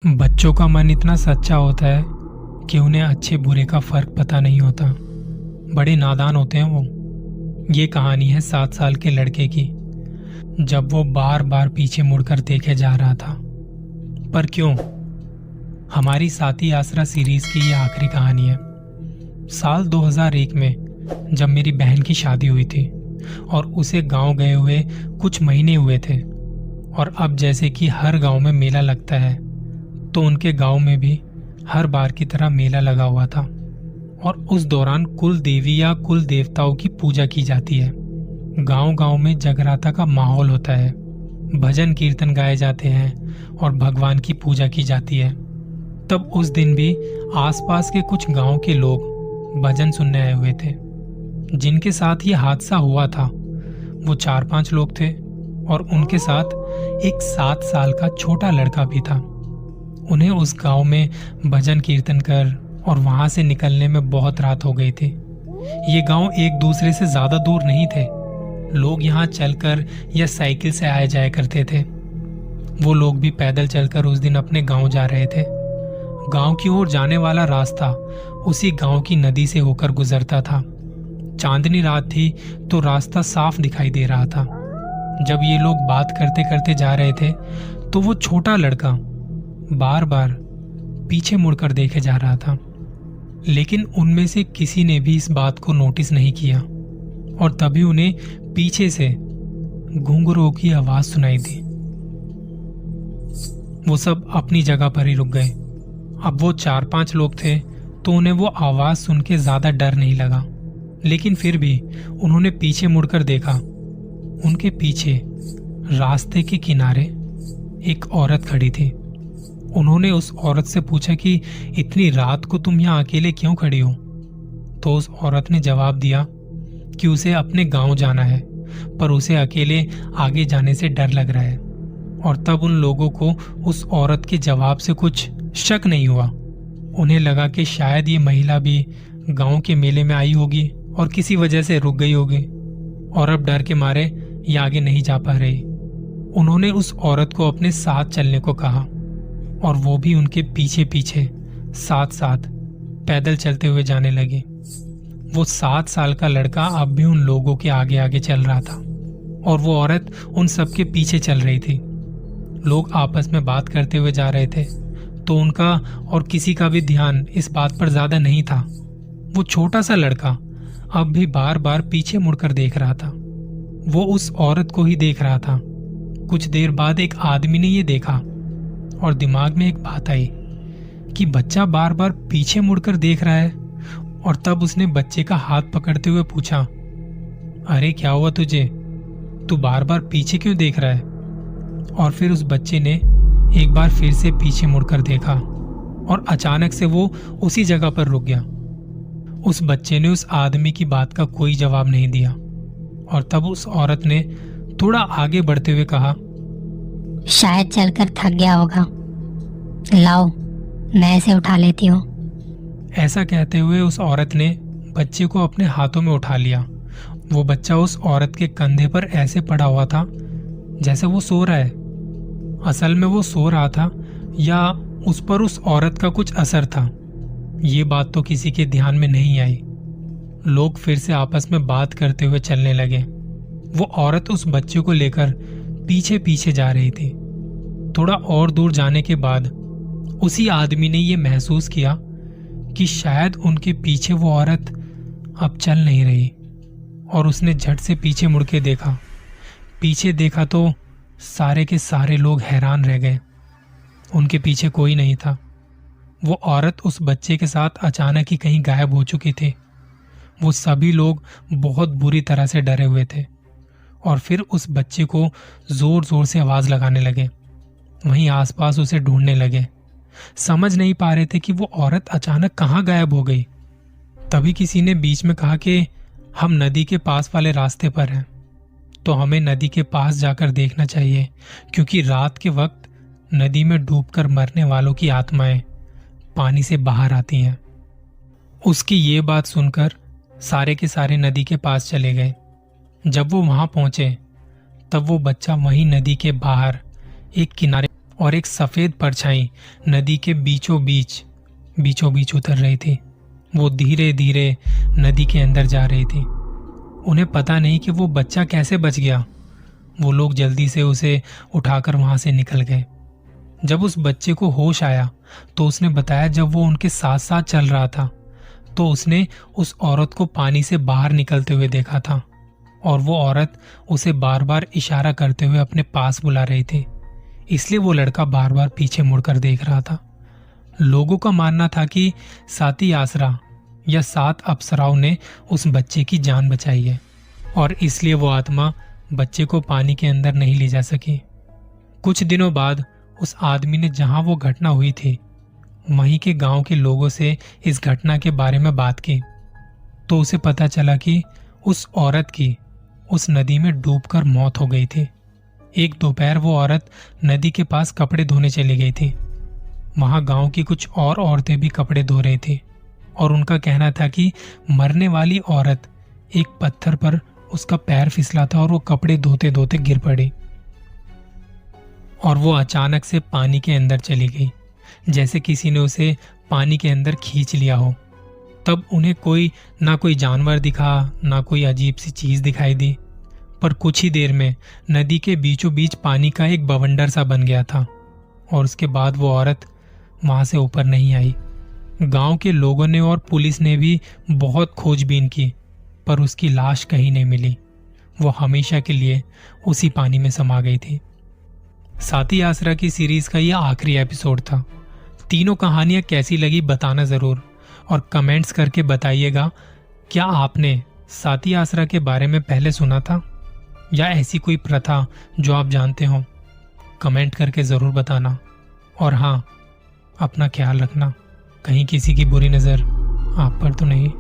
बच्चों का मन इतना सच्चा होता है कि उन्हें अच्छे बुरे का फर्क पता नहीं होता। बड़े नादान होते हैं वो। ये कहानी है 7 साल के लड़के की, जब वो बार बार पीछे मुड़कर देखे जा रहा था। पर क्यों? हमारी साथी आसरा सीरीज की ये आखिरी कहानी है। साल 2001 में जब मेरी बहन की शादी हुई थी और उसे गांव गए हुए कुछ महीने हुए थे, और अब जैसे कि हर गांव में मेला लगता है, तो उनके गांव में भी हर बार की तरह मेला लगा हुआ था। और उस दौरान कुल देवी या कुल देवताओं की पूजा की जाती है। गांव गांव में जगराता का माहौल होता है, भजन कीर्तन गाए जाते हैं और भगवान की पूजा की जाती है। तब उस दिन भी आसपास के कुछ गांव के लोग भजन सुनने आए हुए थे। जिनके साथ ये हादसा हुआ था वो 4-5 लोग थे, और उनके साथ एक 7 साल का छोटा लड़का भी था। उन्हें उस गांव में भजन कीर्तन कर और वहां से निकलने में बहुत रात हो गई थी। ये गांव एक दूसरे से ज्यादा दूर नहीं थे। लोग यहाँ चलकर या साइकिल से आए जाया करते थे। वो लोग भी पैदल चलकर उस दिन अपने गांव जा रहे थे। गांव की ओर जाने वाला रास्ता उसी गांव की नदी से होकर गुजरता था। चांदनी रात थी तो रास्ता साफ दिखाई दे रहा था। जब ये लोग बात करते करते जा रहे थे तो वो छोटा लड़का बार बार पीछे मुड़कर देखे जा रहा था, लेकिन उनमें से किसी ने भी इस बात को नोटिस नहीं किया। और तभी उन्हें पीछे से घुंघरूओं की आवाज सुनाई दी। वो सब अपनी जगह पर ही रुक गए। अब वो 4-5 लोग थे तो उन्हें वो आवाज सुन के ज्यादा डर नहीं लगा, लेकिन फिर भी उन्होंने पीछे मुड़कर देखा। उनके पीछे रास्ते के किनारे एक औरत खड़ी थी। उन्होंने उस औरत से पूछा कि इतनी रात को तुम यहाँ अकेले क्यों खड़ी हो? तो उस औरत ने जवाब दिया कि उसे अपने गांव जाना है, पर उसे अकेले आगे जाने से डर लग रहा है। और तब उन लोगों को उस औरत के जवाब से कुछ शक नहीं हुआ। उन्हें लगा कि शायद ये महिला भी गांव के मेले में आई होगी और किसी वजह से रुक गई होगी, और अब डर के मारे ये आगे नहीं जा पा रही। उन्होंने उस औरत को अपने साथ चलने को कहा, और वो भी उनके पीछे पीछे साथ साथ पैदल चलते हुए जाने लगे। वो 7 साल का लड़का अब भी उन लोगों के आगे आगे चल रहा था, और वो औरत उन सबके पीछे चल रही थी। लोग आपस में बात करते हुए जा रहे थे, तो उनका और किसी का भी ध्यान इस बात पर ज्यादा नहीं था। वो छोटा सा लड़का अब भी बार बार पीछे मुड़कर देख रहा था। वो उस औरत को ही देख रहा था। कुछ देर बाद एक आदमी ने ये देखा, और दिमाग में एक बात आई कि बच्चा बार बार पीछे मुड़कर देख रहा है। और तब उसने बच्चे का हाथ पकड़ते हुए पूछा, अरे क्या हुआ तुझे? तू बार बार पीछे क्यों देख रहा है? और फिर उस बच्चे ने एक बार फिर से पीछे मुड़कर देखा, और अचानक से वो उसी जगह पर रुक गया। उस बच्चे ने उस आदमी की बात का कोई जवाब नहीं दिया। और तब उस औरत ने थोड़ा आगे बढ़ते हुए कहा, शायद चलकर थक गया होगा, लाओ मैं इसे उठा लेती हूँ। ऐसा कहते हुए उस औरत ने बच्चे को अपने हाथों में उठा लिया। वो बच्चा उस औरत के कंधे पर ऐसे पड़ा हुआ था जैसे वो सो रहा है। असल में वो सो रहा था या उस पर उस औरत का कुछ असर था, ये बात तो किसी के ध्यान में नहीं आई। लोग फिर से आपस में बात करते हुए चलने लगे। वो औरत उस बच्चे को लेकर पीछे पीछे जा रही थी। थोड़ा और दूर जाने के बाद उसी आदमी ने यह महसूस किया कि शायद उनके पीछे वो औरत अब चल नहीं रही, और उसने झट से पीछे मुड़ के देखा। पीछे देखा तो सारे के सारे लोग हैरान रह गए। उनके पीछे कोई नहीं था। वो औरत उस बच्चे के साथ अचानक ही कहीं गायब हो चुकी थी। वो सभी लोग बहुत बुरी तरह से डरे हुए थे, और फिर उस बच्चे को जोर जोर से आवाज लगाने लगे। वहीं आसपास उसे ढूंढने लगे। समझ नहीं पा रहे थे कि वो औरत अचानक कहाँ गायब हो गई। तभी किसी ने बीच में कहा कि हम नदी के पास वाले रास्ते पर हैं, तो हमें नदी के पास जाकर देखना चाहिए, क्योंकि रात के वक्त नदी में डूबकर मरने वालों की आत्माएं पानी से बाहर आती हैं। उसकी ये बात सुनकर सारे के सारे नदी के पास चले गए। जब वो वहां पहुंचे तब वो बच्चा वहीं नदी के बाहर एक किनारे और एक सफेद परछाई नदी के बीचों बीच उतर रही थी। वो धीरे धीरे नदी के अंदर जा रही थी। उन्हें पता नहीं कि वो बच्चा कैसे बच गया। वो लोग जल्दी से उसे उठाकर वहां से निकल गए। जब उस बच्चे को होश आया तो उसने बताया जब वो उनके साथ साथ चल रहा था तो उसने उस औरत को पानी से बाहर निकलते हुए देखा था और वो औरत उसे बार बार इशारा करते हुए अपने पास बुला रही थी। इसलिए वो लड़का बार बार पीछे मुड़कर देख रहा था। लोगों का मानना था कि साती आसरा या 7 अप्सराओं ने उस बच्चे की जान बचाई है और इसलिए वो आत्मा बच्चे को पानी के अंदर नहीं ले जा सकी। कुछ दिनों बाद उस आदमी ने जहां वो घटना हुई थी वहीं के गांव के लोगों से इस घटना के बारे में बात की तो उसे पता चला कि उस औरत की उस नदी में डूबकर मौत हो गई थी। एक दोपहर वो औरत नदी के पास कपड़े धोने चली गई थी। वहां गांव की कुछ और औरतें भी कपड़े धो रही थी और उनका कहना था कि मरने वाली औरत एक पत्थर पर उसका पैर फिसला था और वो कपड़े धोते धोते गिर पड़ी और वो अचानक से पानी के अंदर चली गई, जैसे किसी ने उसे पानी के अंदर खींच लिया हो। तब उन्हें ना कोई जानवर दिखा ना कोई अजीब सी चीज दिखाई दी, पर कुछ ही देर में नदी के बीचों बीच पानी का एक बवंडर सा बन गया था और उसके बाद वो औरत वहां से ऊपर नहीं आई। गांव के लोगों ने और पुलिस ने भी बहुत खोजबीन की पर उसकी लाश कहीं नहीं मिली। वो हमेशा के लिए उसी पानी में समा गई थी। साती आसरा की सीरीज का यह आखिरी एपिसोड था। तीनों कहानियां कैसी लगी बताना जरूर और कमेंट्स करके बताइएगा क्या आपने साती आसरा के बारे में पहले सुना था या ऐसी कोई प्रथा जो आप जानते हो। कमेंट करके जरूर बताना और हाँ, अपना ख्याल रखना, कहीं किसी की बुरी नज़र आप पर तो नहीं।